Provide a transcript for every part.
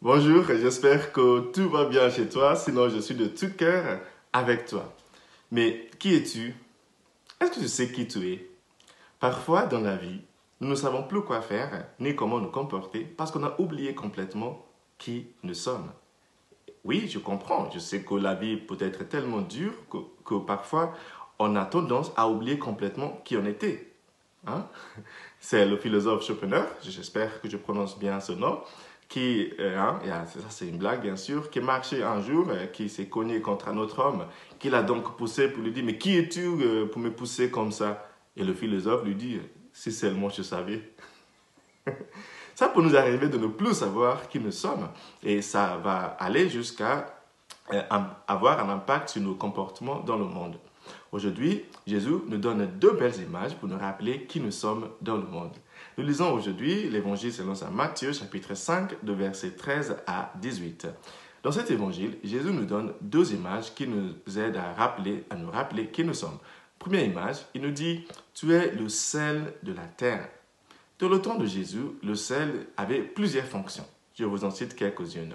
Bonjour, j'espère que tout va bien chez toi, sinon je suis de tout cœur avec toi. Mais qui es-tu? Est-ce que tu sais qui tu es? Parfois dans la vie, nous ne savons plus quoi faire ni comment nous comporter parce qu'on a oublié complètement qui nous sommes. Oui, je comprends, je sais que la vie peut être tellement dure que parfois on a tendance à oublier complètement qui on était. Hein? C'est le philosophe Schopenhauer, j'espère que je prononce bien ce nom, qui, ça c'est une blague bien sûr, qui marchait un jour, qui s'est cogné contre un autre homme, qui l'a donc poussé pour lui dire, mais qui es-tu pour me pousser comme ça? Et le philosophe lui dit, si seulement je savais. Ça peut nous arriver de ne plus savoir qui nous sommes, et ça va aller jusqu'à avoir un impact sur nos comportements dans le monde. Aujourd'hui, Jésus nous donne deux belles images pour nous rappeler qui nous sommes dans le monde. Nous lisons aujourd'hui l'évangile selon saint Matthieu, chapitre 5, de versets 13 à 18. Dans cet évangile, Jésus nous donne deux images qui nous aident à nous rappeler qui nous sommes. Première image, il nous dit, tu es le sel de la terre. Dans le temps de Jésus, le sel avait plusieurs fonctions. Je vous en cite quelques-unes.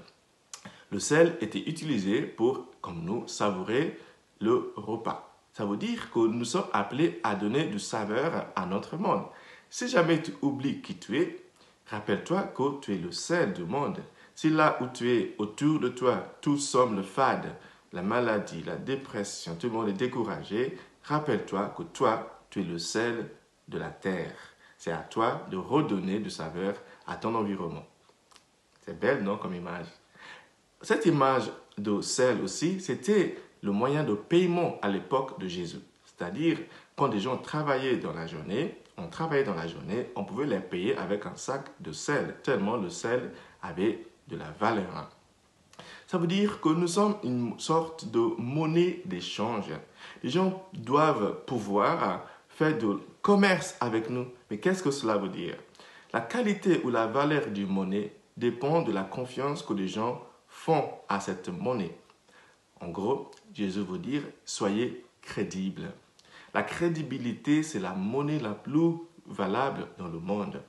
Le sel était utilisé pour, comme nous, savourer le repas. Ça veut dire que nous sommes appelés à donner du saveur à notre monde. Si jamais tu oublies qui tu es, rappelle-toi que tu es le sel du monde. Si là où tu es, autour de toi, tout semble fade, la maladie, la dépression, tout le monde est découragé, rappelle-toi que toi, tu es le sel de la terre. C'est à toi de redonner du saveur à ton environnement. C'est belle, non, comme image? Cette image de sel aussi, c'était le moyen de paiement à l'époque de Jésus. C'est-à-dire, quand des gens travaillaient dans la journée, on pouvait les payer avec un sac de sel, tellement le sel avait de la valeur. Ça veut dire que nous sommes une sorte de monnaie d'échange. Les gens doivent pouvoir faire du commerce avec nous. Mais qu'est-ce que cela veut dire? La qualité ou la valeur d'une monnaie dépend de la confiance que les gens font à cette monnaie. En gros, Jésus veut dire, soyez crédibles. La crédibilité, c'est la monnaie la plus valable dans le monde.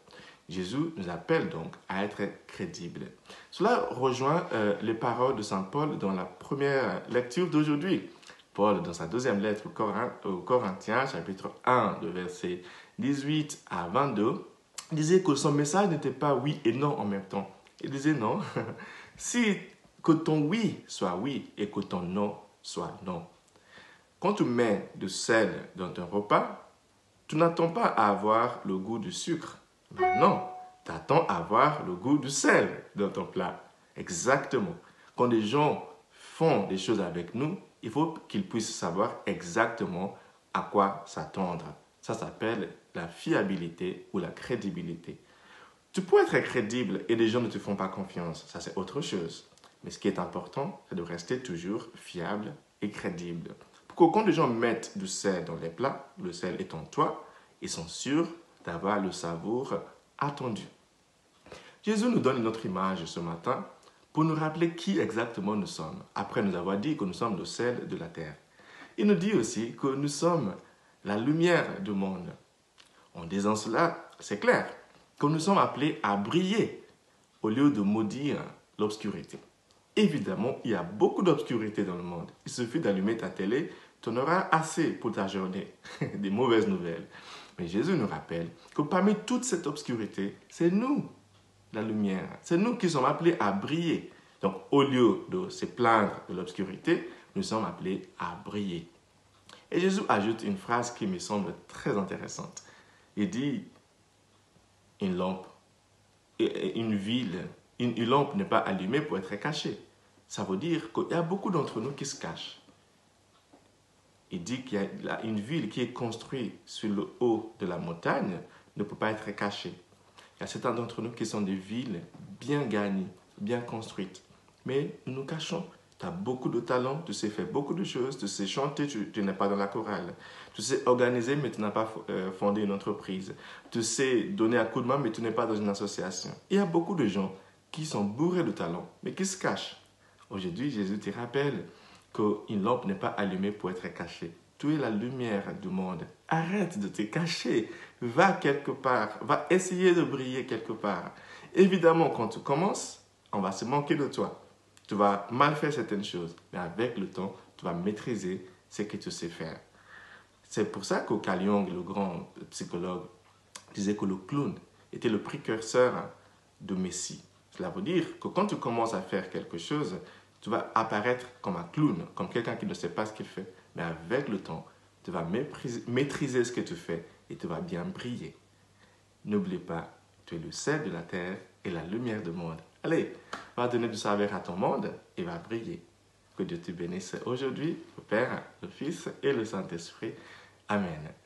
Jésus nous appelle donc à être crédibles. Cela rejoint les paroles de Saint Paul dans la première lecture d'aujourd'hui. Paul, dans sa deuxième lettre aux Corinthiens, chapitre 1, de versets 18 à 22, disait que son message n'était pas oui et non en même temps. Il disait non, si que ton oui soit oui et que ton non soit non. Quand tu mets du sel dans ton repas, tu n'attends pas à avoir le goût du sucre. Ben non, tu attends à avoir le goût du sel dans ton plat. Exactement. Quand les gens font des choses avec nous, il faut qu'ils puissent savoir exactement à quoi s'attendre. Ça s'appelle la fiabilité ou la crédibilité. Tu peux être crédible et les gens ne te font pas confiance. Ça, c'est autre chose. Mais ce qui est important, c'est de rester toujours fiable et crédible. Pour que quand les gens mettent du sel dans les plats, le sel est en toi, ils sont sûrs d'avoir le savour attendu. Jésus nous donne une autre image ce matin pour nous rappeler qui exactement nous sommes, après nous avoir dit que nous sommes le sel de la terre. Il nous dit aussi que nous sommes la lumière du monde. En disant cela, c'est clair que nous sommes appelés à briller au lieu de maudire l'obscurité. Évidemment, il y a beaucoup d'obscurité dans le monde. Il suffit d'allumer ta télé, tu en auras assez pour ta journée, des mauvaises nouvelles. Mais Jésus nous rappelle que parmi toute cette obscurité, c'est nous, la lumière. C'est nous qui sommes appelés à briller. Donc, au lieu de se plaindre de l'obscurité, nous sommes appelés à briller. Et Jésus ajoute une phrase qui me semble très intéressante. Il dit, une lampe, une lampe n'est pas allumée pour être cachée. Ça veut dire qu'il y a beaucoup d'entre nous qui se cachent. Il dit qu'il y a une ville qui est construite sur le haut de la montagne ne peut pas être cachée. Il y a certains d'entre nous qui sont des villes bien gagnées, bien construites. Mais nous nous cachons. Tu as beaucoup de talent, tu sais faire beaucoup de choses, tu sais chanter, tu n'es pas dans la chorale. Tu sais organiser, mais tu n'as pas fondé une entreprise. Tu sais donner un coup de main, mais tu n'es pas dans une association. Il y a beaucoup de gens qui sont bourrés de talent, mais qui se cachent. Aujourd'hui, Jésus te rappelle qu'une lampe n'est pas allumée pour être cachée. Tu es la lumière du monde. Arrête de te cacher. Va quelque part. Va essayer de briller quelque part. Évidemment, quand tu commences, on va se moquer de toi. Tu vas mal faire certaines choses, mais avec le temps, tu vas maîtriser ce que tu sais faire. C'est pour ça que Carl Jung, le grand psychologue, disait que le clown était le précurseur de Messie. Cela veut dire que quand tu commences à faire quelque chose, tu vas apparaître comme un clown, comme quelqu'un qui ne sait pas ce qu'il fait. Mais avec le temps, tu vas maîtriser ce que tu fais et tu vas bien briller. N'oublie pas, tu es le sel de la terre et la lumière du monde. Allez, va donner du saveur à ton monde et va briller. Que Dieu te bénisse aujourd'hui, le Père, le Fils et le Saint-Esprit. Amen.